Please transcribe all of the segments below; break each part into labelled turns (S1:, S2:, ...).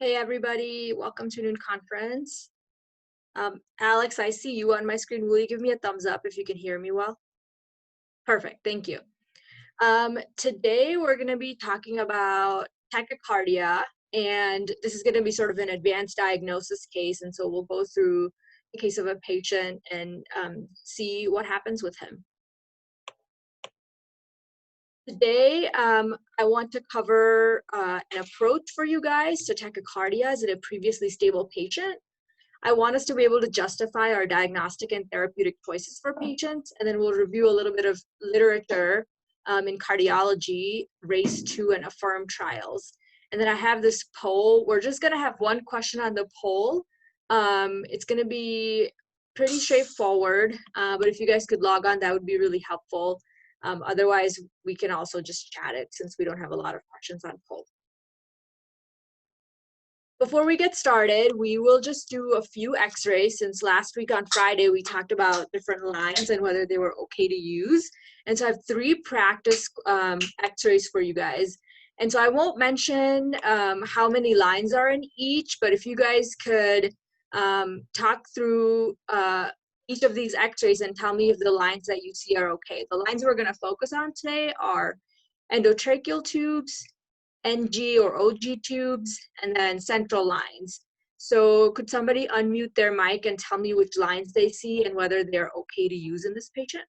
S1: Hey everybody, welcome to Noon Conference. Alex, I see you on my screen. Will you give me a thumbs up if you can hear me well? Perfect, thank you. Today we're going to be talking about tachycardia, and this is going to be sort of an advanced diagnosis case, and so we'll go through the case of a patient and see what happens with him. Today, I want to cover an approach for you guys to tachycardia as in a previously stable patient. I want us to be able to justify our diagnostic and therapeutic choices for patients, and then we'll review a little bit of literature in cardiology, RACE 2 and AFFIRM trials. And then I have this poll. We're just going to have one question on the poll. It's going to be pretty straightforward, but if you guys could log on, that would be really helpful. Otherwise, we can also just chat it since we don't have a lot of questions on poll. Before we get started, we will just do a few x-rays since last week on Friday we talked about different lines and whether they were okay to use. And so I have 3 practice x-rays for you guys. And so I won't mention how many lines are in each, but if you guys could talk through each of these x-rays and tell me if the lines that you see are okay. The lines we're going to focus on today are endotracheal tubes, NG or OG tubes, and then central lines. So could somebody unmute their mic and tell me which lines they see and whether they're okay to use in this patient?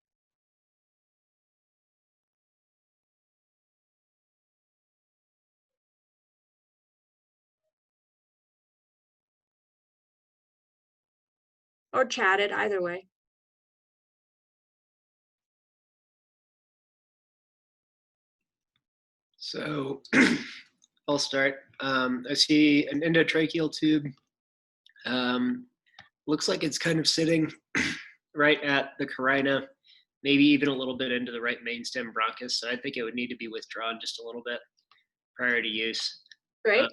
S1: Or chat it, either way.
S2: So I'll start. I see an endotracheal tube. Looks like it's kind of sitting right at the carina, maybe even a little bit into the right mainstem bronchus. So I think it would need to be withdrawn just a little bit prior to use.
S1: Great.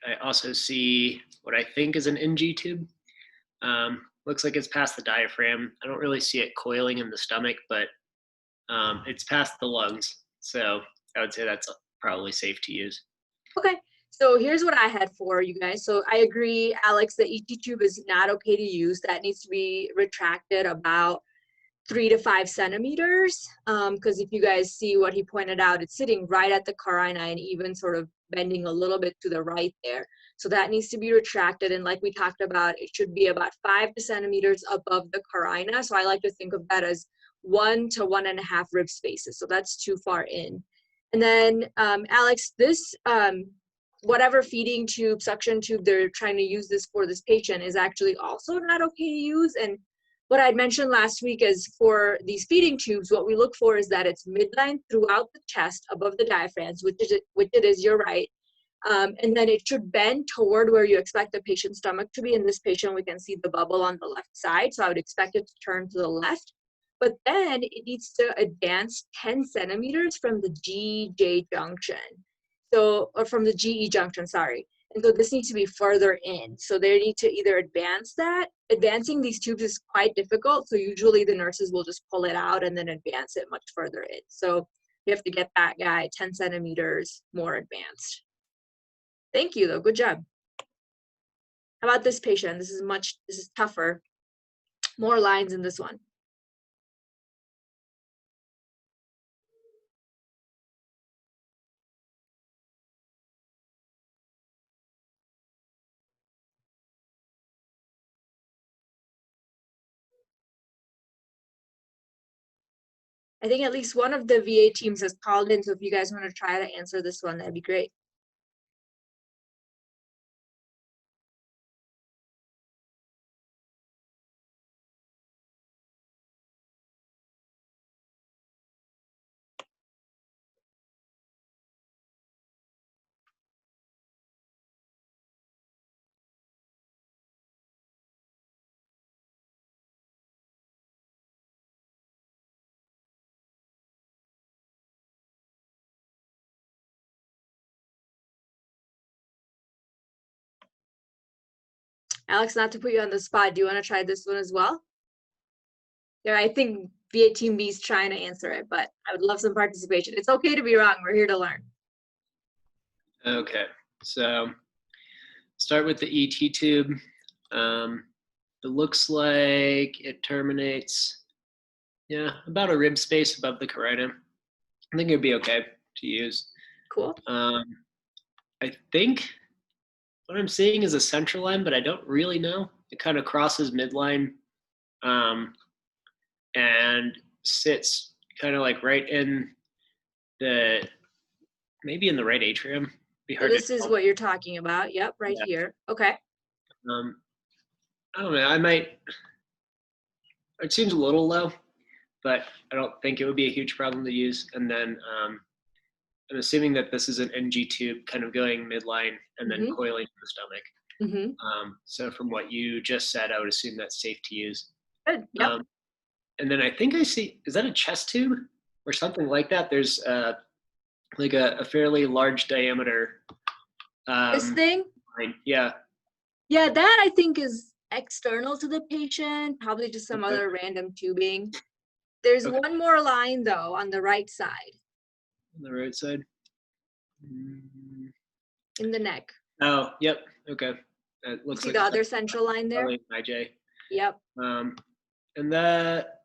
S2: I also see what I think is an NG tube. Looks like it's past the diaphragm. I don't really see it coiling in the stomach, but it's past the lungs. So I would say that's probably safe to use.
S1: Okay, so here's what I had for you guys. So I agree, Alex, the ET tube is not okay to use. That needs to be retracted about 3 to 5 centimeters. Because if you guys see what he pointed out, it's sitting right at the carina and even sort of bending a little bit to the right there. So that needs to be retracted. And like we talked about, it should be about 5 centimeters above the carina. So I like to think of that as 1 to 1.5 rib spaces. So that's too far in. And then, Alex, this, whatever feeding tube, suction tube they're trying to use this for this patient is actually also not okay to use. And what I'd mentioned last week is for these feeding tubes, what we look for is that it's midline throughout the chest above the diaphragms, which it is, you're right. And then it should bend toward where you expect the patient's stomach to be. In this patient, we can see the bubble on the left side, so I would expect it to turn to the left. But then it needs to advance 10 centimeters from the GJ junction. So, or from the GE junction, sorry. And so this needs to be further in. So they need to either advance that. Advancing these tubes is quite difficult. So usually the nurses will just pull it out and then advance it much further in. So you have to get that guy 10 centimeters more advanced. Thank you though, good job. How about this patient? This is tougher. More lines in this one. I think at least one of the VA teams has called in, so if you guys want to try to answer this one, that'd be great. Alex, not to put you on the spot, do you want to try this one as well? Yeah, I think VA Team B is trying to answer it, but I would love some participation. It's okay to be wrong. We're here to learn.
S2: Okay, so start with the ET tube. It looks like it terminates, yeah, about a rib space above the carina. I think it'd be okay to use.
S1: Cool.
S2: I think what I'm seeing is a central line, but I don't really know. It kind of crosses midline and sits kind of like right in the, maybe in the right atrium. Be
S1: So
S2: hard
S1: this
S2: to
S1: is
S2: tell.
S1: what you're talking about. Yep, right
S2: Yeah.
S1: here. Okay.
S2: I don't know. It seems a little low, but I don't think it would be a huge problem to use. And then I'm assuming that this is an NG tube kind of going midline and then coiling to the stomach. So from what you just said, I would assume that's safe to use.
S1: Good. Yep.
S2: And then I think I see, is that a chest tube or something like that? There's like a fairly large diameter.
S1: This thing?
S2: Line. Yeah.
S1: Yeah, that I think is external to the patient, probably just some other random tubing. There's one more line though on the right side.
S2: On the right side?
S1: In the neck.
S2: Oh, yep. Okay. It looks
S1: See
S2: like
S1: the other central line there?
S2: IJ.
S1: Yep.
S2: And that,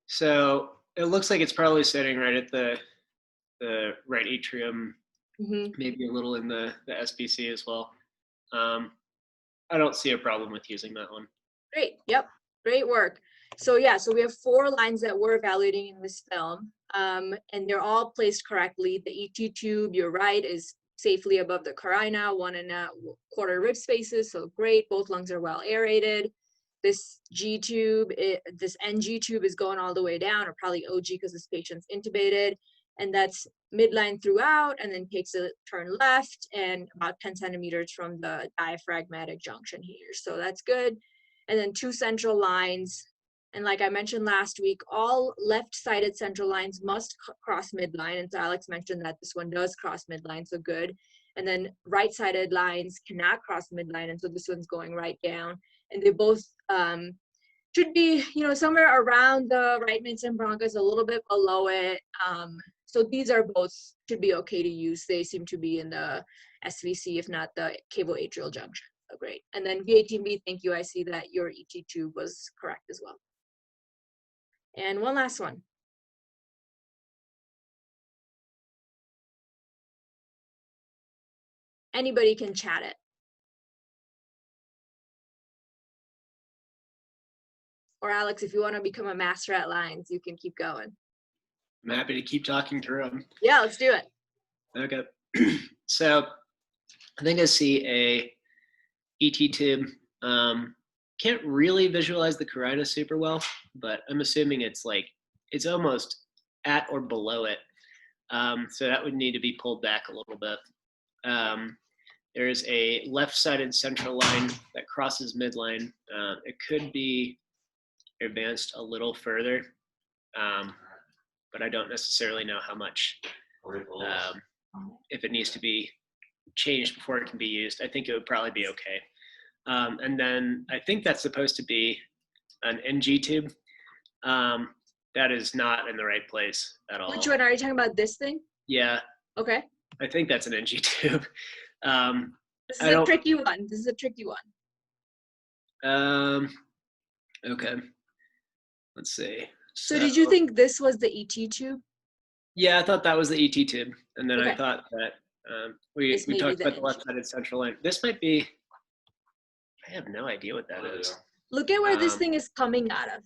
S2: so it looks like it's probably sitting right at the right atrium, maybe a little in the SBC as well. I don't see a problem with using that one.
S1: Great. Yep. Great work. So yeah, so we have 4 lines that we're evaluating in this film, and they're all placed correctly. The ET tube, you're right, is safely above the carina, 1 1/4 rib spaces, so great. Both lungs are well aerated. This G tube, this NG tube is going all the way down, or probably OG because this patient's intubated, and that's midline throughout, and then takes a turn left and about 10 centimeters from the diaphragmatic junction here. So that's good. And then 2 central lines. And like I mentioned last week, all left-sided central lines must cross midline. And so Alex mentioned that this one does cross midline, so good. And then right-sided lines cannot cross midline, and so this one's going right down. And they both should be, somewhere around the right midsection bronchus, a little bit below it. So these are both should be okay to use. They seem to be in the SVC, if not the cavo-atrial junction. So great. And then V18B, thank you. I see that your ET tube was correct as well. And one last one. Anybody can chat it. Or Alex, if you want to become a master at lines, you can keep going.
S2: I'm happy to keep talking through them.
S1: Yeah, let's do it.
S2: Okay. So I think I see a ET tube. Can't really visualize the carina super well, but I'm assuming it's almost at or below it. So that would need to be pulled back a little bit. There is a left-sided central line that crosses midline. It could be advanced a little further, but I don't necessarily know how much, if it needs to be changed before it can be used. I think it would probably be okay. And then I think that's supposed to be an NG tube. That is not in the right place at all.
S1: Which one are you talking about? This thing?
S2: Yeah.
S1: Okay.
S2: I think that's an NG tube.
S1: This is a tricky one. This is a tricky one.
S2: Okay. Let's see.
S1: So did you think this was the ET tube?
S2: Yeah, I thought that was the ET tube. And then I thought that we talked about the left-sided central line. This might be, I have no idea what that is.
S1: Look at where this thing is coming out of.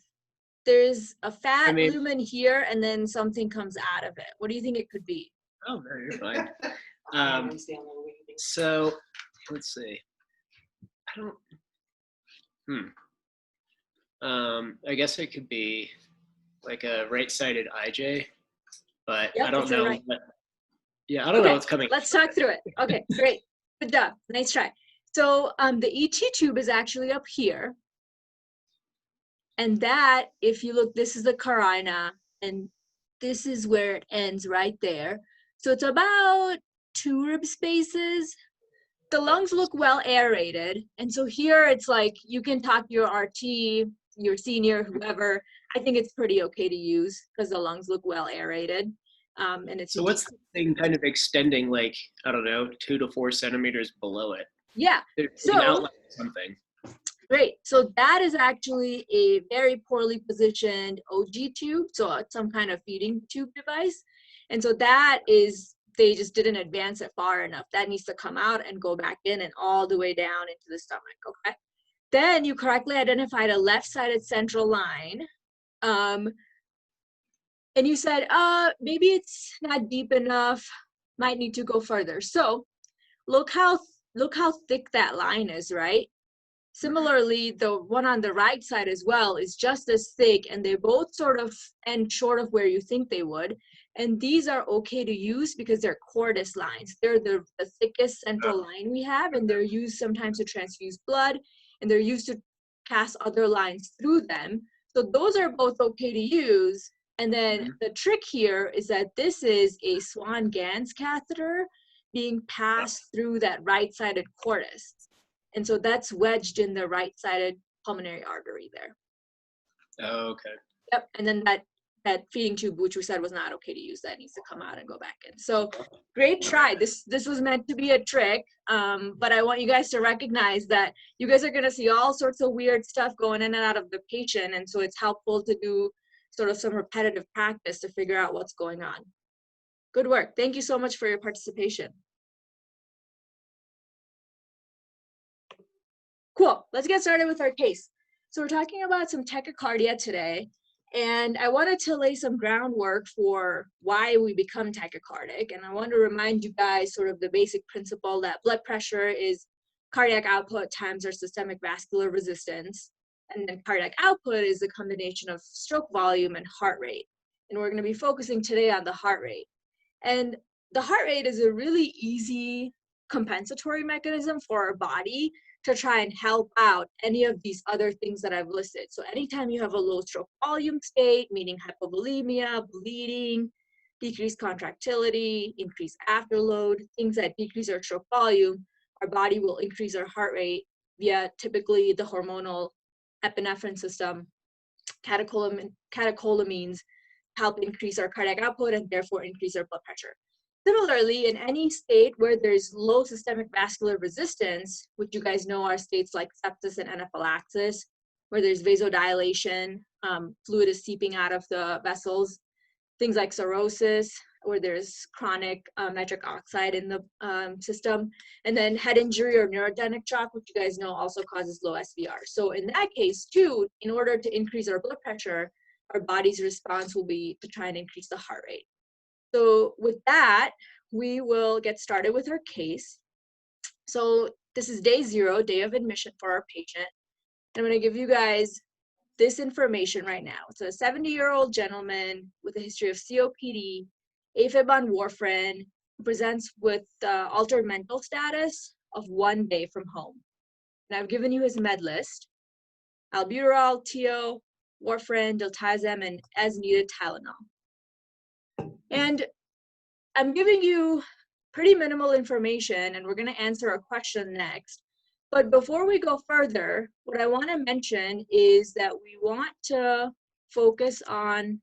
S1: There's a fat lumen here, and then something comes out of it. What do you think it could be?
S2: Oh, no, you're fine. So let's see. I guess it could be like a right-sided IJ, but I don't know. I don't know what's coming.
S1: Let's talk through it. Okay, great. Good job. Nice try. So the ET tube is actually up here. And that, if you look, this is the carina, and this is where it ends right there. So it's about 2 rib spaces. The lungs look well aerated. And so here it's like, you can talk to your RT, your senior, whoever. I think it's pretty okay to use because the lungs look well aerated. And it's
S2: So what's the thing kind of extending like, I don't know, 2 to 4 centimeters below it?
S1: yeah.
S2: There's an
S1: So
S2: outline of something.
S1: great. So that is actually a very poorly positioned OG tube. So it's some kind of feeding tube device. And so that is, they just didn't advance it far enough. That needs to come out and go back in and all the way down into the stomach, okay? Then you correctly identified a left-sided central line. And you said, maybe it's not deep enough, might need to go further. So look how thick that line is, right? Similarly, the one on the right side as well is just as thick, and they both sort of end short of where you think they would. And these are okay to use because they're cordis lines. They're the thickest central line we have, and they're used sometimes to transfuse blood, and they're used to pass other lines through them. So those are both okay to use. And then the trick here is that this is a Swan-Ganz catheter being passed through that right-sided cordis. And so that's wedged in the right-sided pulmonary artery there.
S2: Oh, okay.
S1: Yep, and then that feeding tube, which we said was not okay to use, that needs to come out and go back in. So great try. This was meant to be a trick, but I want you guys to recognize that you guys are going to see all sorts of weird stuff going in and out of the patient, and so it's helpful to do sort of some repetitive practice to figure out what's going on. Good work. Thank you so much for your participation. Cool, let's get started with our case. So we're talking about some tachycardia today, and I wanted to lay some groundwork for why we become tachycardic. And I want to remind you guys sort of the basic principle that blood pressure is cardiac output times our systemic vascular resistance. And then cardiac output is a combination of stroke volume and heart rate. And we're going to be focusing today on the heart rate. And the heart rate is a really easy compensatory mechanism for our body to try and help out any of these other things that I've listed. So anytime you have a low stroke volume state, meaning hypovolemia, bleeding, decreased contractility, increased afterload, things that decrease our stroke volume, our body will increase our heart rate via typically the hormonal epinephrine system, catecholamines, help increase our cardiac output and therefore increase our blood pressure. Similarly, in any state where there's low systemic vascular resistance, which you guys know are states like sepsis and anaphylaxis, where there's vasodilation, fluid is seeping out of the vessels, things like cirrhosis, where there's chronic nitric oxide in the system, and then head injury or neurogenic shock, which you guys know also causes low SVR. So in that case too, in order to increase our blood pressure, our body's response will be to try and increase the heart rate. So with that, we will get started with our case. So this is day 0, day of admission for our patient. I'm going to give you guys this information right now. It's a 70-year-old gentleman with a history of COPD, AFib on warfarin, who presents with altered mental status of 1 day from home. And I've given you his med list: albuterol, TO, warfarin, diltiazem, and as needed Tylenol. And I'm giving you pretty minimal information, and we're going to answer a question next. But before we go further, what I want to mention is that we want to focus on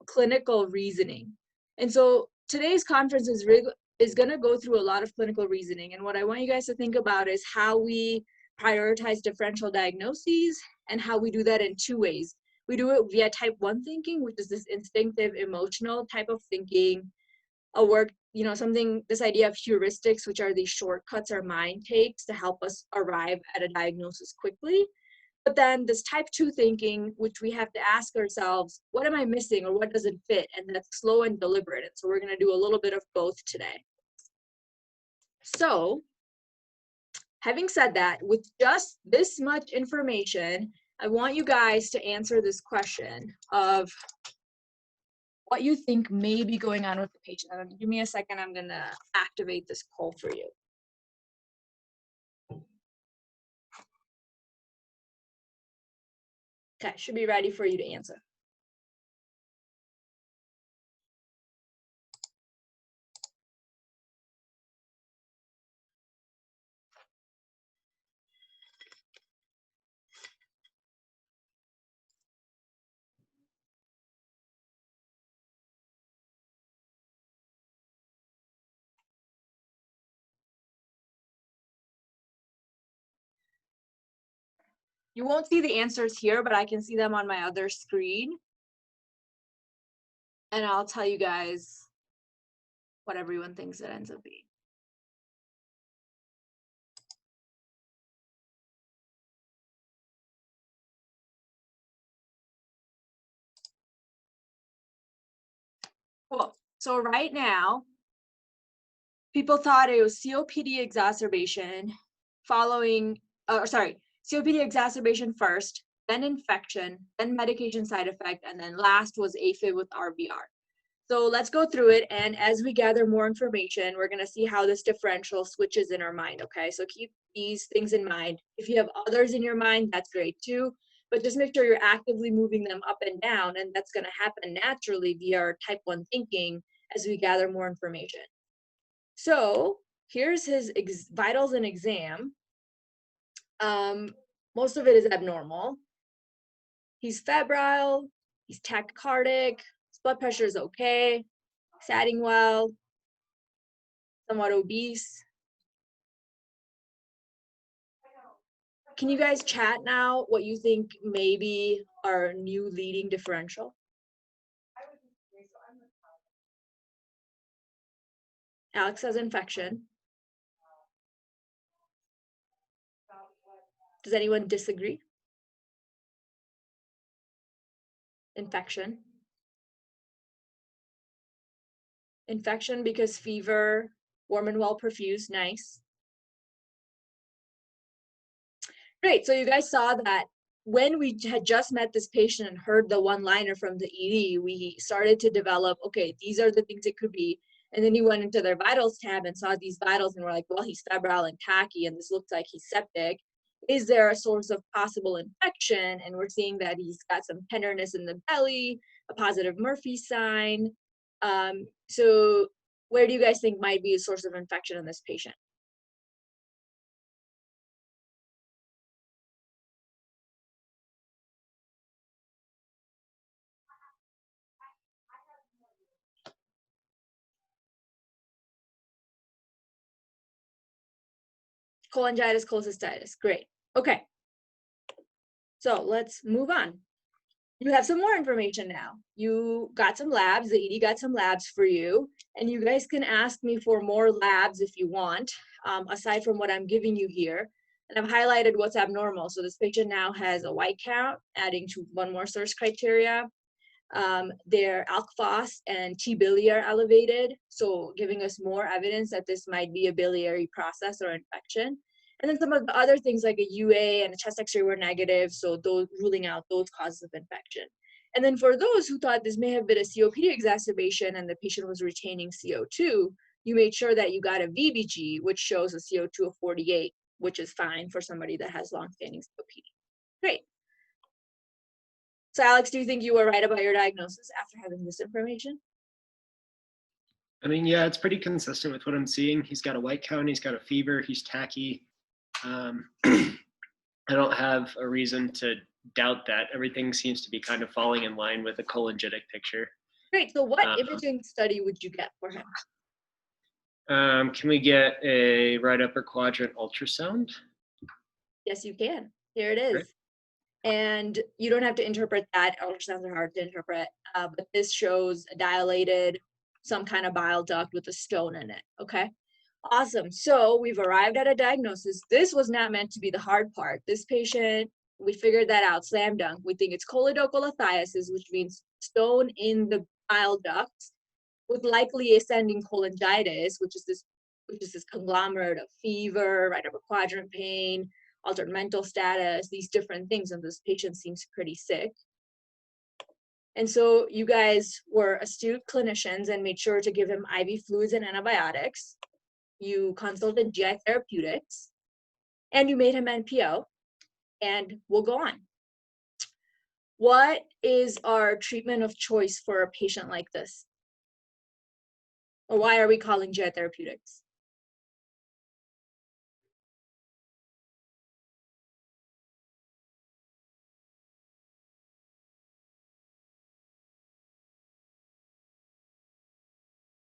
S1: clinical reasoning. And so today's conference is going to go through a lot of clinical reasoning. And what I want you guys to think about is how we prioritize differential diagnoses and how we do that in 2 ways. We do it via type 1 thinking, which is this instinctive, emotional type of thinking, this idea of heuristics, which are these shortcuts our mind takes to help us arrive at a diagnosis quickly. But then this type 2 thinking, which we have to ask ourselves, what am I missing or what doesn't fit? And that's slow and deliberate. And so we're going to do a little bit of both today. So having said that, with just this much information, I want you guys to answer this question of what you think may be going on with the patient. Give me a second, I'm gonna activate this poll for you. Okay, should be ready for you to answer. You won't see the answers here, but I can see them on my other screen. And I'll tell you guys what everyone thinks it ends up being. Cool. So right now, people thought it was COPD exacerbation following, COPD exacerbation first, then infection, then medication side effect, and then last was AFib with RVR. So let's go through it, and as we gather more information, we're gonna see how this differential switches in our mind, okay? So keep these things in mind. If you have others in your mind, that's great too, but just make sure you're actively moving them up and down, and that's gonna happen naturally via our type 1 thinking as we gather more information. So here's his vitals and exam. Most of it is abnormal. He's febrile, he's tachycardic, his blood pressure is okay, satting well, somewhat obese. Can you guys chat now what you think maybe our new leading differential? Alex has infection. Does anyone disagree? Infection. Infection because fever, warm and well perfused, nice. Great, so you guys saw that when we had just met this patient and heard the one-liner from the ED, we started to develop, okay, these are the things it could be. And then you went into their vitals tab and saw these vitals and we're like, well, he's febrile and tachy and this looks like he's septic. Is there a source of possible infection? And we're seeing that he's got some tenderness in the belly, a positive Murphy sign. So where do you guys think might be a source of infection in this patient? Cholangitis, cholecystitis, great. Okay, so let's move on. You have some more information now. You got some labs, the ED got some labs for you, and you guys can ask me for more labs if you want, aside from what I'm giving you here. And I've highlighted what's abnormal. So this patient now has a white count, adding to one more source criteria. Their alk phos and T bili are elevated, so giving us more evidence that this might be a biliary process or infection. And then some of the other things like a UA and a chest X-ray were negative, so those ruling out those causes of infection. And then for those who thought this may have been a COPD exacerbation and the patient was retaining CO2, you made sure that you got a VBG, which shows a CO2 of 48, which is fine for somebody that has longstanding COPD. Great. So Alex, do you think you were right about your diagnosis after having this information?
S2: I mean, yeah, it's pretty consistent with what I'm seeing. He's got a white count, he's got a fever, he's tacky. I don't have a reason to doubt that. Everything seems to be kind of falling in line with a cholangitic picture.
S1: Great, so what imaging study would you get for him?
S2: Can we get a right upper quadrant ultrasound?
S1: Yes, you can. Here it is.
S2: Great.
S1: And you don't have to interpret that. Ultrasounds are hard to interpret, but this shows a dilated, some kind of bile duct with a stone in it, okay? Awesome, so we've arrived at a diagnosis. This was not meant to be the hard part. This patient, we figured that out, slam dunk. We think it's choledocholithiasis, which means stone in the bile ducts, with likely ascending cholangitis, which is this conglomerate of fever, right upper quadrant pain, altered mental status, these different things, and this patient seems pretty sick. And so you guys were astute clinicians and made sure to give him IV fluids and antibiotics. You consulted GI therapeutics, and you made him NPO, and we'll go on. What is our treatment of choice for a patient like this? Or why are we calling GI therapeutics?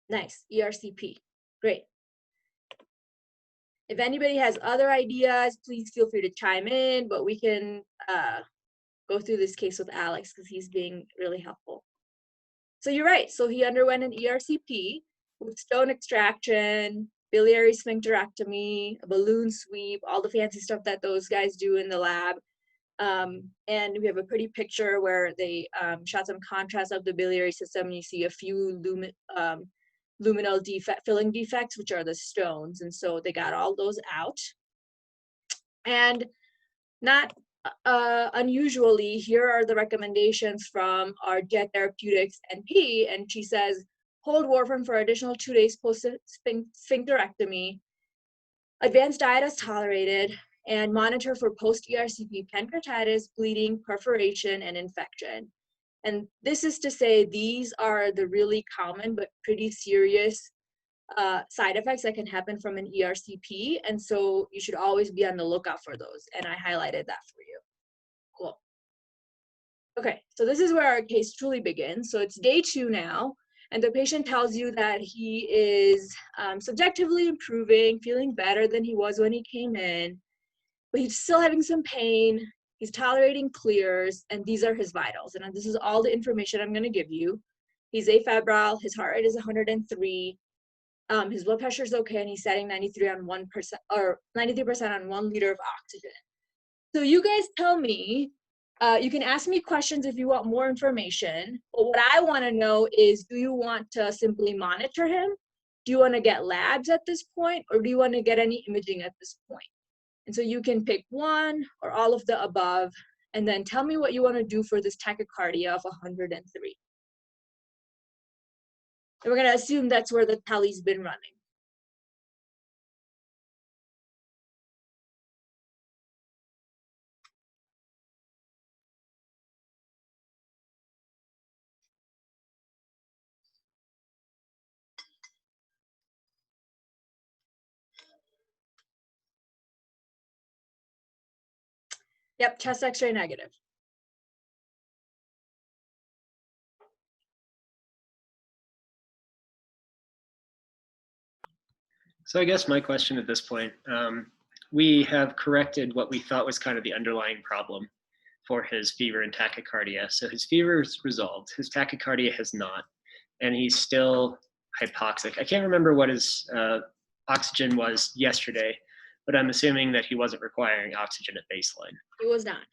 S1: Nice, ERCP, great. If anybody has other ideas, please feel free to chime in, but we can go through this case with Alex because he's being really helpful. So you're right. So he underwent an ERCP with stone extraction, biliary sphincterectomy, a balloon sweep, all the fancy stuff that those guys do in the lab. And we have a pretty picture where they shot some contrast of the biliary system. And you see a few luminal filling defects, which are the stones. And so they got all those out. And not unusually, here are the recommendations from our Jet Therapeutics NP, and she says, hold warfarin for additional 2 days post-sphincterectomy, advanced diet as tolerated, and monitor for post-ERCP pancreatitis, bleeding, perforation, and infection. And this is to say these are the really common but pretty serious side effects that can happen from an ERCP, and so you should always be on the lookout for those, and I highlighted that for you. Cool. Okay, so this is where our case truly begins. So it's day 2 now, and the patient tells you that he is subjectively improving, feeling better than he was when he came in, but he's still having some pain, he's tolerating clears, and these are his vitals. And this is all the information I'm gonna give you. He's afebrile, his heart rate is 103, his blood pressure is okay, and he's setting 93 on 1% or 93% on 1 liter of oxygen. So you guys tell me, you can ask me questions if you want more information, but what I want to know is, do you want to simply monitor him? Do you want to get labs at this point, or do you want to get any imaging at this point? And so you can pick one or all of the above, and then tell me what you want to do for this tachycardia of 103. And we're going to assume that's where the tally's been running. Yep, chest x-ray negative.
S2: So I guess my question at this point, we have corrected what we thought was kind of the underlying problem for his fever and tachycardia. So his fever is resolved, his tachycardia has not, and he's still hypoxic. I can't remember what his oxygen was yesterday, but I'm assuming that he wasn't requiring oxygen at baseline.
S1: He was not.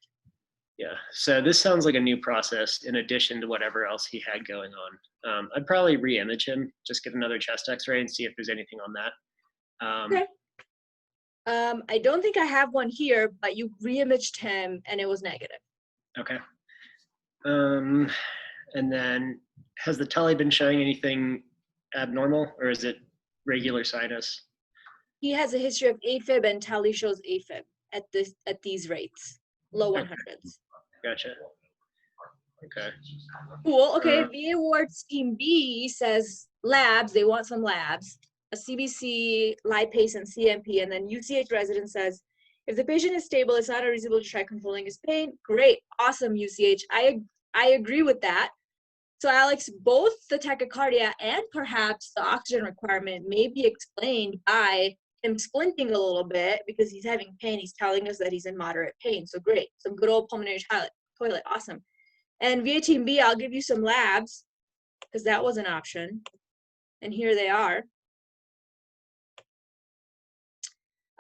S2: Yeah, so this sounds like a new process in addition to whatever else he had going on. I'd probably re-image him, just get another chest x-ray and see if there's anything on that.
S1: Okay. I don't think I have one here, but you re-imaged him and it was negative.
S2: Okay. And then has the tele been showing anything abnormal, or is it regular sinus?
S1: He has a history of AFib, and tele shows AFib at these rates, low 100s.
S2: Gotcha. Okay.
S1: Cool. Okay. VA Wards Team B says labs. They want some labs. A CBC, lipase, and CMP, and then UCH resident says, if the patient is stable, it's not unreasonable to try controlling his pain. Great, awesome, UCH. I agree with that. So Alex, both the tachycardia and perhaps the oxygen requirement may be explained by him splinting a little bit because he's having pain. He's telling us that he's in moderate pain. So great, some good old pulmonary toilet, awesome. And VA Team B, I'll give you some labs because that was an option. And here they are.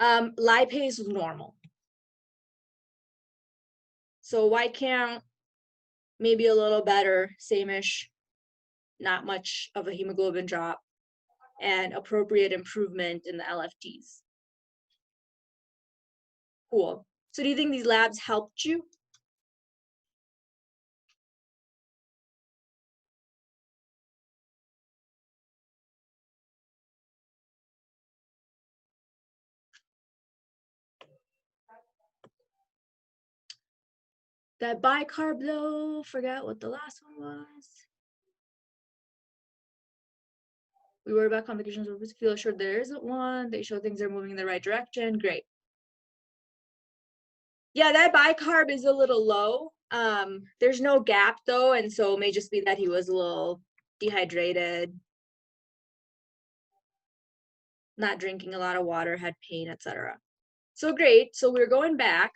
S1: Lipase was normal. So white count, maybe a little better, same-ish, not much of a hemoglobin drop, and appropriate improvement in the LFTs. Cool. So do you think these labs helped you? That bicarb though, forgot what the last one was. We worry about complications where we feel sure there isn't one. They show things are moving in the right direction. Great. Yeah, that bicarb is a little low. There's no gap though, and so it may just be that he was a little dehydrated. not drinking a lot of water, had pain, etc. So great. So we're going back.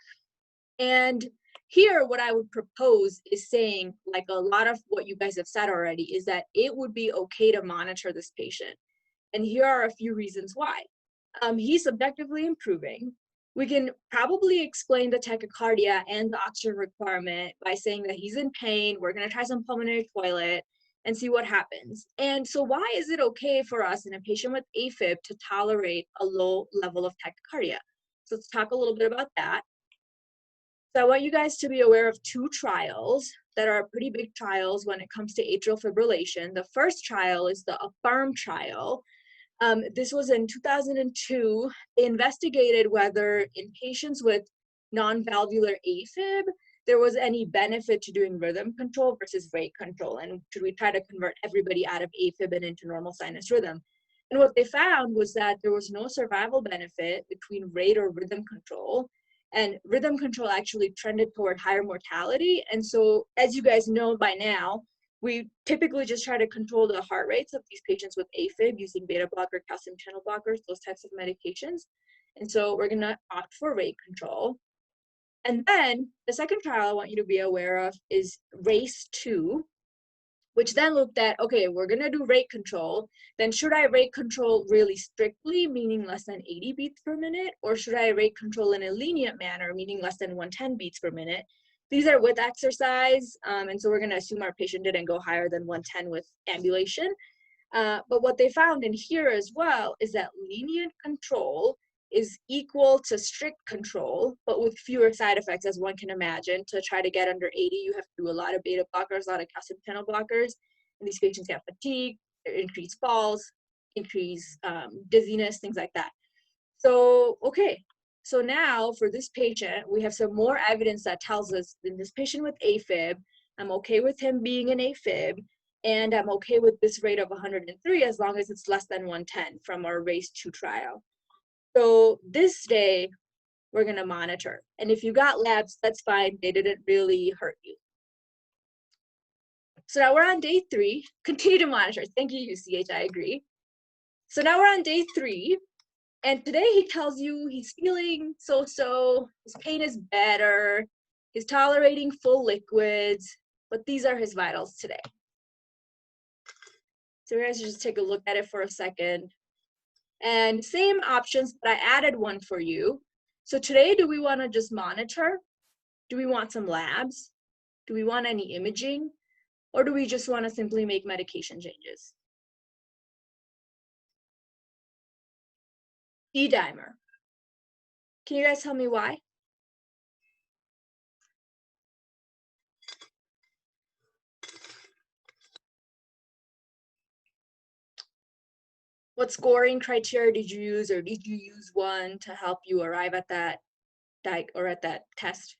S1: And here, what I would propose is saying, like a lot of what you guys have said already, is that it would be okay to monitor this patient. And here are a few reasons why. He's subjectively improving. We can probably explain the tachycardia and the oxygen requirement by saying that he's in pain. We're going to try some pulmonary toilet and see what happens. And so why is it okay for us in a patient with AFib to tolerate a low level of tachycardia? So let's talk a little bit about that. So I want you guys to be aware of two trials that are pretty big trials when it comes to atrial fibrillation. The first trial is the AFFIRM trial. This was in 2002. They investigated whether in patients with non-valvular AFib, there was any benefit to doing rhythm control versus rate control. And should we try to convert everybody out of AFib and into normal sinus rhythm? And what they found was that there was no survival benefit between rate or rhythm control. And rhythm control actually trended toward higher mortality. And so, as you guys know by now, we typically just try to control the heart rates of these patients with AFib using beta blocker, calcium channel blockers, those types of medications. And so we're going to opt for rate control. And then the second trial I want you to be aware of is RACE2, which then looked at, okay, we're going to do rate control. Then should I rate control really strictly, meaning less than 80 beats per minute? Or should I rate control in a lenient manner, meaning less than 110 beats per minute? These are with exercise, and so we're going to assume our patient didn't go higher than 110 with ambulation. But what they found in here as well is that lenient control is equal to strict control, but with fewer side effects, as one can imagine. To try to get under 80, you have to do a lot of beta blockers, a lot of calcium channel blockers, and these patients get fatigue, increased falls, increased dizziness, things like that. So, okay, so now for this patient, we have some more evidence that tells us in this patient with AFib, I'm okay with him being an AFib, and I'm okay with this rate of 103 as long as it's less than 110 from our RACE2 trial. So this day, we're going to monitor. And if you got labs, that's fine. They didn't really hurt you. So now we're on day 3. Continue to monitor. Thank you, UCH. I agree. So now we're on day 3. And today he tells you he's feeling so-so. His pain is better. He's tolerating full liquids. But these are his vitals today. So you guys just take a look at it for a second. And same options, but I added one for you. So today, do we want to just monitor? Do we want some labs? Do we want any imaging? Or do we just want to simply make medication changes? D-dimer. Can you guys tell me why? What scoring criteria did you use, or did you use one to help you arrive at that test?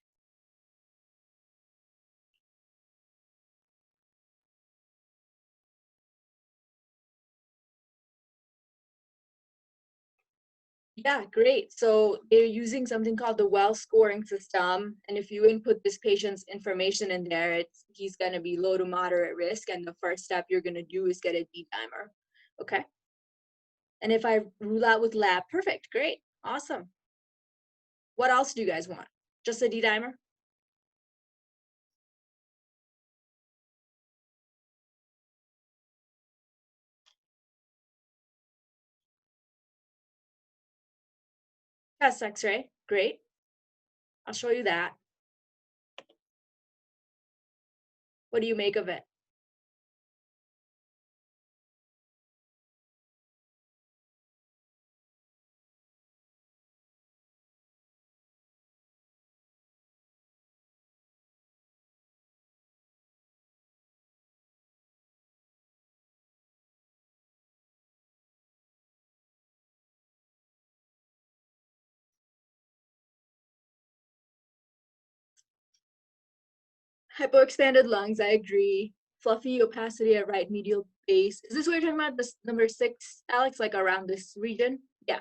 S1: Yeah, great. So they're using something called the Well scoring system. And if you input this patient's information in there, he's going to be low to moderate risk. And the first step you're going to do is get a D-dimer. Okay. And if I rule out with lab, perfect, great, awesome. What else do you guys want? Just a D-dimer? Chest X-ray, great. I'll show you that. What do you make of it? Hypoexpanded lungs, I agree. Fluffy opacity at right medial base. Is this what you're talking about, this number 6, Alex, like around this region? Yeah,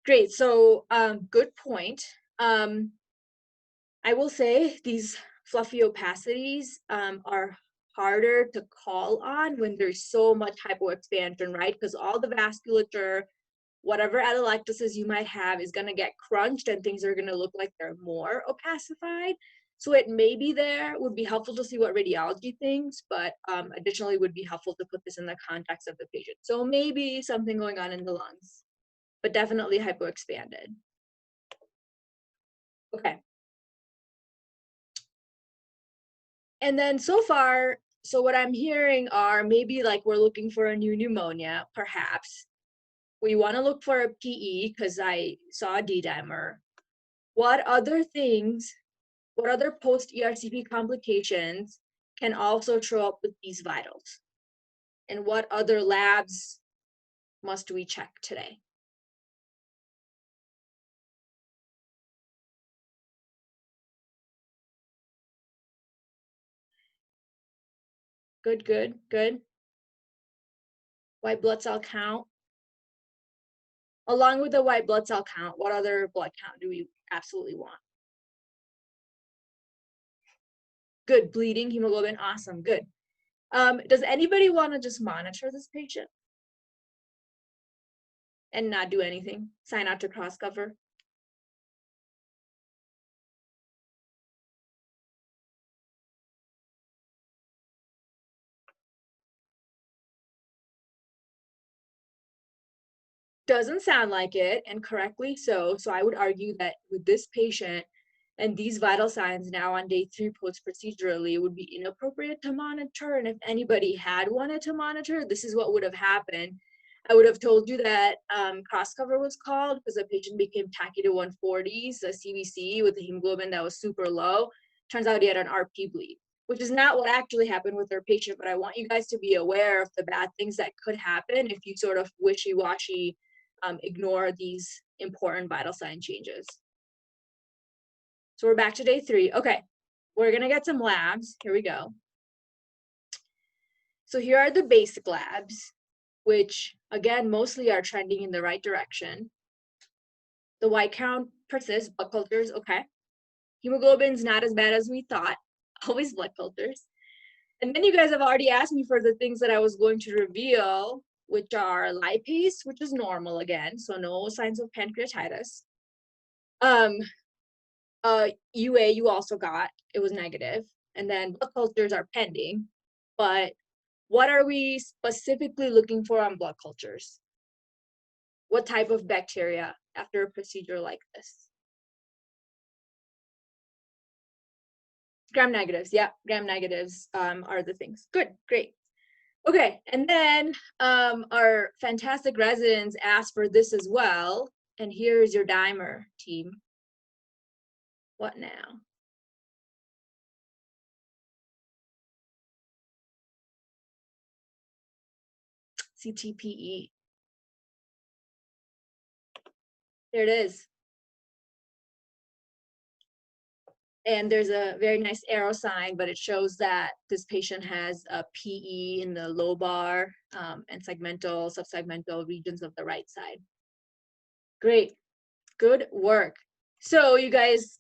S1: great. So good point. I will say these fluffy opacities are harder to call on when there's so much hypoexpansion, right? Because all the vasculature whatever atelectasis you might have is going to get crunched and things are going to look like they're more opacified. So it may be there, would be helpful to see what radiology thinks, but additionally would be helpful to put this in the context of the patient. So maybe something going on in the lungs, but definitely hypoexpanded. Okay. And then so far, so what I'm hearing are maybe like we're looking for a new pneumonia, perhaps. We want to look for a PE because I saw a D-dimer. What other things, what other post-ERCP complications can also show up with these vitals? And what other labs must we check today? Good, good, good. White blood cell count. Along with the white blood cell count, what other blood count do we absolutely want? Good, bleeding, hemoglobin, awesome, good. Does anybody want to just monitor this patient and not do anything? Sign out to cross cover? Doesn't sound like it, and correctly so. So I would argue that with this patient and these vital signs now on day 3 post-procedurally, it would be inappropriate to monitor. And if anybody had wanted to monitor, this is what would have happened. I would have told you that cross cover was called because the patient became tachy to 140s, a CBC with a hemoglobin that was super low. Turns out he had an RP bleed, which is not what actually happened with our patient, but I want you guys to be aware of the bad things that could happen if you sort of wishy-washy ignore these important vital sign changes. So we're back to day 3. Okay, we're gonna get some labs. Here we go. So here are the basic labs, which again, mostly are trending in the right direction. The white count persists, blood cultures, okay. Hemoglobin's not as bad as we thought, always blood cultures. And then you guys have already asked me for the things that I was going to reveal, which are lipase, which is normal again, so no signs of pancreatitis. UA you also got, it was negative. And then blood cultures are pending. But what are we specifically looking for on blood cultures? What type of bacteria after a procedure like this? Gram negatives, yeah, gram negatives are the things. Good, great. Okay, and then our fantastic residents asked for this as well. And here's your dimer, team. What now? CTPE. There it is. And there's a very nice arrow sign, but it shows that this patient has a PE in the lobar and segmental, subsegmental regions of the right side. Great, good work. So you guys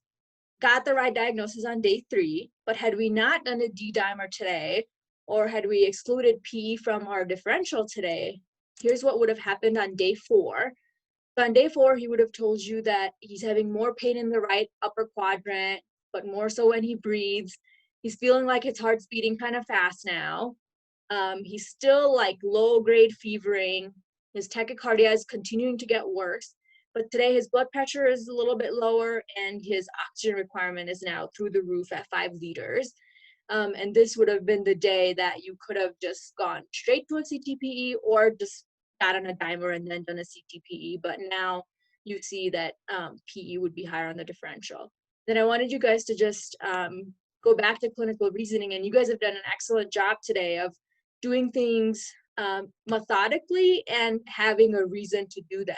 S1: got the right diagnosis on day 3, but had we not done a D-dimer today, or had we excluded PE from our differential today, here's what would have happened on day 4. So on day 4, he would have told you that he's having more pain in the right upper quadrant, but more so when he breathes. He's feeling like his heart's beating kind of fast now. He's still like low-grade fevering. His tachycardia is continuing to get worse. But today his blood pressure is a little bit lower and his oxygen requirement is now through the roof at 5 liters. And this would have been the day that you could have just gone straight to a CTPE or just got on a dimer and then done a CTPE. But now you see that PE would be higher on the differential. Then I wanted you guys to just go back to clinical reasoning, and you guys have done an excellent job today of doing things methodically and having a reason to do them.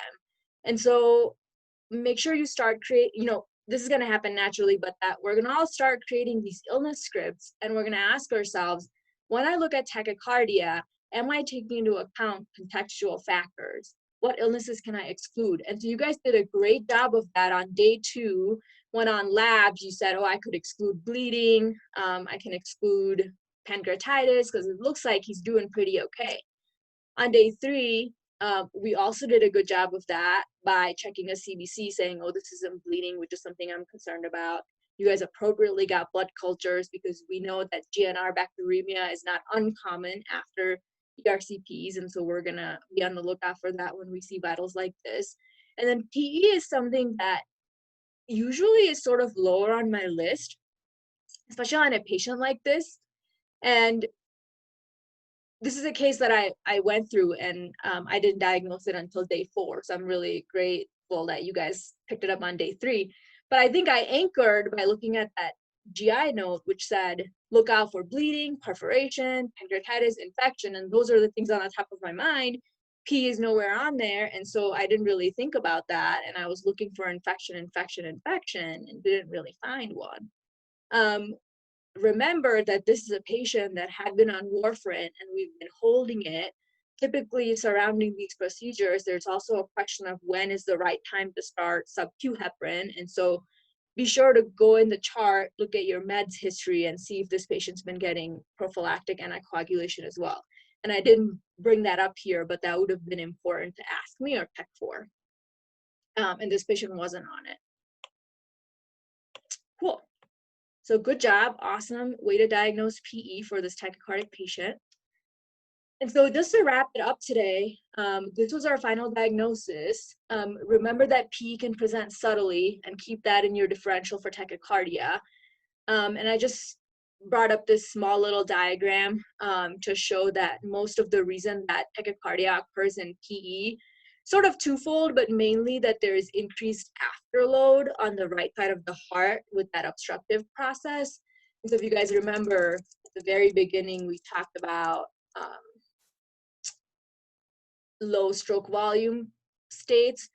S1: And so make sure you start this is going to happen naturally, but that we're going to all start creating these illness scripts, and we're going to ask ourselves, when I look at tachycardia, am I taking into account contextual factors? What illnesses can I exclude? And so you guys did a great job of that on day 2. When on labs, you said, oh, I could exclude bleeding. I can exclude pancreatitis because it looks like he's doing pretty okay. On day 3, We also did a good job of that by checking a CBC saying, oh, this isn't bleeding, which is something I'm concerned about. You guys appropriately got blood cultures because we know that GNR bacteremia is not uncommon after ERCPs. And so we're going to be on the lookout for that when we see vitals like this. And then PE is something that usually is sort of lower on my list, especially on a patient like this. And this is a case that I went through, and I didn't diagnose it until day 4. So I'm really grateful that you guys picked it up on day 3. But I think I anchored by looking at that GI note, which said, look out for bleeding, perforation, pancreatitis, infection. And those are the things on the top of my mind. P is nowhere on there. And so I didn't really think about that. And I was looking for infection, and didn't really find one. Remember that this is a patient that had been on warfarin and we've been holding it. Typically surrounding these procedures, there's also a question of when is the right time to start sub-Q heparin. And so be sure to go in the chart, look at your meds history, and see if this patient's been getting prophylactic anticoagulation as well. And I didn't bring that up here, but that would have been important to ask me or check for. And this patient wasn't on it. Cool. So good job, awesome way to diagnose PE for this tachycardic patient. And so just to wrap it up today, this was our final diagnosis. Remember that PE can present subtly, and keep that in your differential for tachycardia. And I just brought up this small little diagram to show that most of the reason that tachycardia occurs in PE, sort of twofold, but mainly that there is increased afterload on the right side of the heart with that obstructive process. And so if you guys remember, at the very beginning, we talked about low stroke volume states,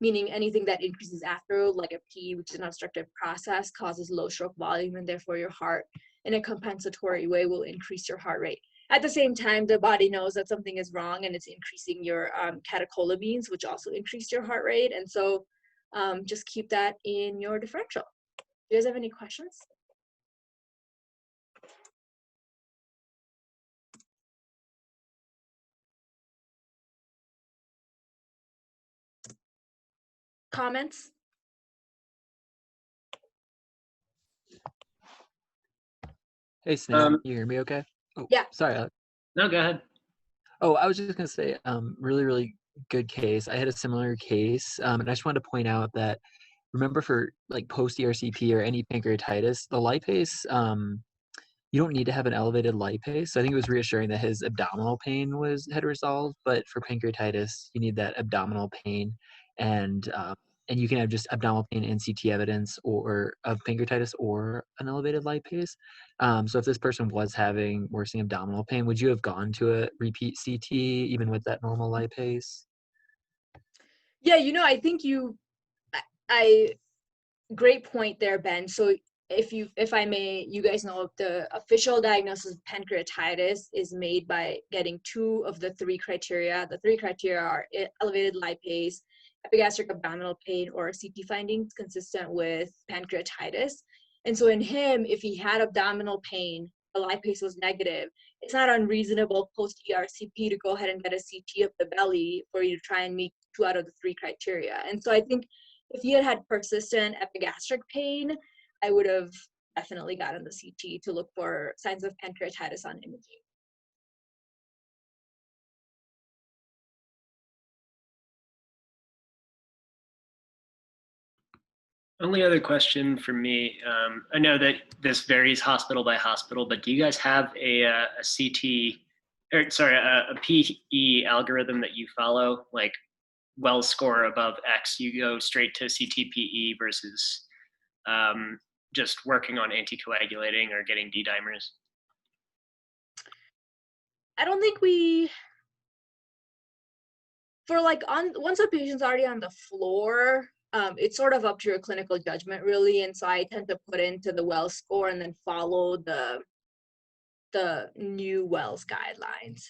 S1: meaning anything that increases afterload, like a PE, which is an obstructive process, causes low stroke volume, and therefore your heart, in a compensatory way, will increase your heart rate. At the same time, the body knows that something is wrong and it's increasing your catecholamines, which also increase your heart rate. And so just keep that in your differential. Do you guys have any questions? Comments?
S3: Hey, Sneha, you hear me okay? Oh,
S1: Yeah.
S3: sorry, Alex.
S2: No, go ahead.
S3: Oh, I was just gonna say, really, really good case. I had a similar case, and I just wanted to point out that, remember for like post ERCP or any pancreatitis, the lipase, you don't need to have an elevated lipase. So I think it was reassuring that his abdominal pain had resolved, but for pancreatitis, you need that abdominal pain, and you can have just abdominal pain and CT evidence or of pancreatitis or an elevated lipase. So if this person was having worsening abdominal pain, would you have gone to a repeat CT even with that normal lipase?
S1: Yeah, I think great point there, Ben. So if I may, you guys know the official diagnosis of pancreatitis is made by getting 2 of the 3 criteria. The 3 criteria are elevated lipase, epigastric abdominal pain, or CT findings consistent with pancreatitis. And so in him, if he had abdominal pain, the lipase was negative, it's not unreasonable post ERCP to go ahead and get a CT of the belly for you to try and meet 2 out of the 3 criteria. And so I think if he had persistent epigastric pain, I would have definitely gotten the CT to look for signs of pancreatitis on imaging.
S2: Only other question for me. I know that this varies hospital by hospital, but do you guys have a CT, or sorry, a PE algorithm that you follow? Like Wells score above X, you go straight to CTPE versus just working on anticoagulating or getting D-dimers?
S1: I don't think once a patient's already on the floor, it's sort of up to your clinical judgment, really. And so I tend to put into the Wells score and then follow the new Wells guidelines.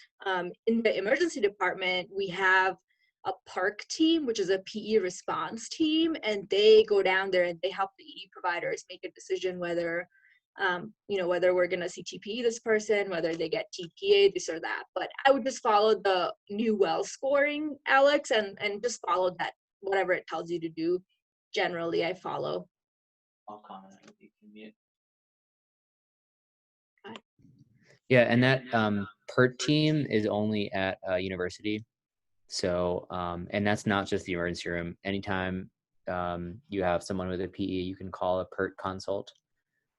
S1: In the emergency department, we have a PARC team, which is a PE response team, and they go down there and they help the ED providers make a decision whether you know, whether we're going to CTP this person, whether they get TPA, this or that. But I would just follow the new well scoring, Alex, and just follow that, whatever it tells you to do. Generally, I follow.
S4: I'll comment on it. Mute.
S5: Yeah, and that PERT team is only at a university. So, and that's not just the emergency room. Anytime you have someone with a PE, you can call a PERT consult.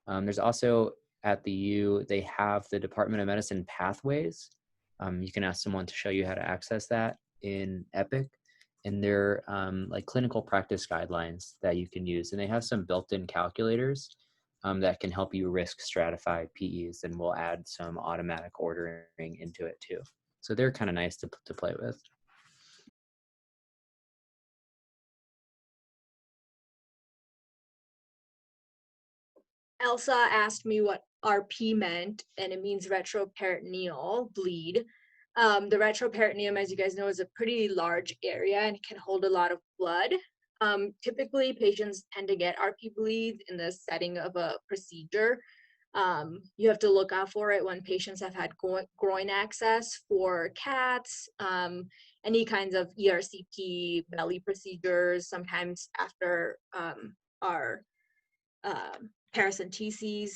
S5: There's also at the U, they have the Department of Medicine pathways. You can ask someone to show you how to access that in Epic. And they're like clinical practice guidelines that you can use. And they have some built-in calculators that can help you risk stratify PEs, and we'll add some automatic ordering into it too. So they're kind of nice to play with.
S1: Elsa asked me what RP meant, and it means retroperitoneal bleed. The retroperitoneum, as you guys know, is a pretty large area and can hold a lot of blood. Typically, patients tend to get RP bleed in the setting of a procedure. You have to look out for it when patients have had groin access for cats, any kinds of ERCP belly procedures, sometimes after our paracenteses.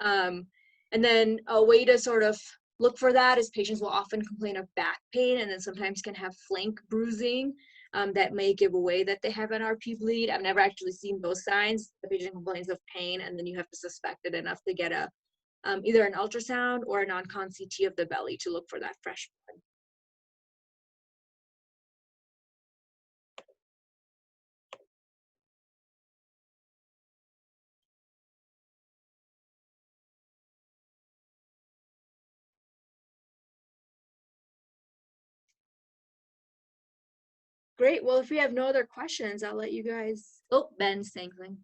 S1: And then a way to sort of look for that is patients will often complain of back pain, and then sometimes can have flank bruising that may give away that they have an RP bleed. I've never actually seen those signs. The patient complains of pain, and then you have to suspect it enough to get a either an ultrasound or a non-con CT of the belly to look for that fresh blood. Great. Well, if we have no other questions, I'll let you guys. Oh, Ben's saying something.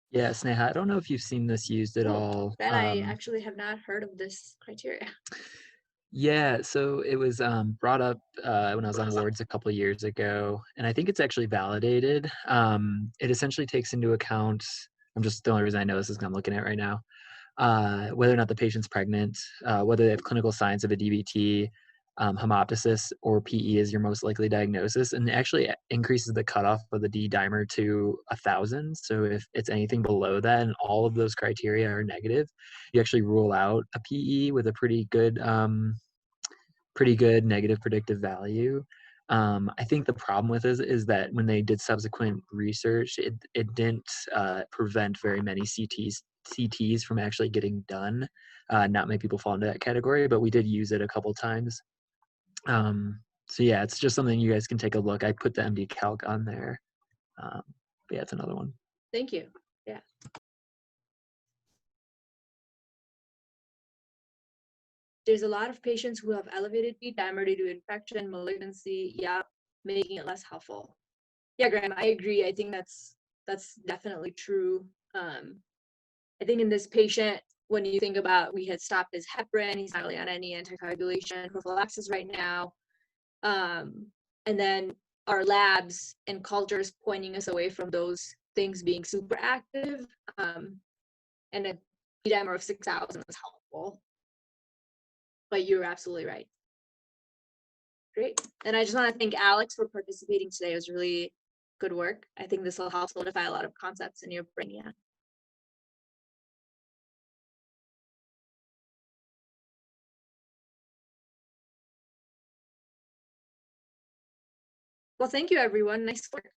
S3: Yeah, Sneha, I don't know if you've seen this used at all.
S1: Ben, I actually have not heard of this criteria.
S3: Yeah, so it was brought up when I was on wards a couple of years ago, and I think it's actually validated. It essentially takes into account, the only reason I know this is because I'm looking at it right now, whether or not the patient's pregnant, whether they have clinical signs of a DVT, hemoptysis, or PE is your most likely diagnosis, and it actually increases the cutoff of the D dimer to 1,000. So if it's anything below that and all of those criteria are negative, you actually rule out a PE with a pretty good negative predictive value. I think the problem with it is that when they did subsequent research, it didn't prevent very many CTs from actually getting done. Not many people fall into that category, but we did use it a couple times. So yeah, it's just something you guys can take a look. I put the MD calc on there. But yeah, it's another one.
S1: Thank you. Yeah. There's a lot of patients who have elevated D dimer due to infection, malignancy, yeah, making it less helpful. Yeah, Graham, I agree. I think that's definitely true. I think in this patient, when you think about, we had stopped his heparin, he's not really on any anticoagulation prophylaxis right now. And then our labs and cultures pointing us away from those things being super active. And a D dimer of 6,000 is helpful. But you're absolutely right. Great. And I just want to thank Alex for participating today. It was really good work. I think this will help solidify a lot of concepts in your brain. Yeah. Well, thank you, everyone. Nice work.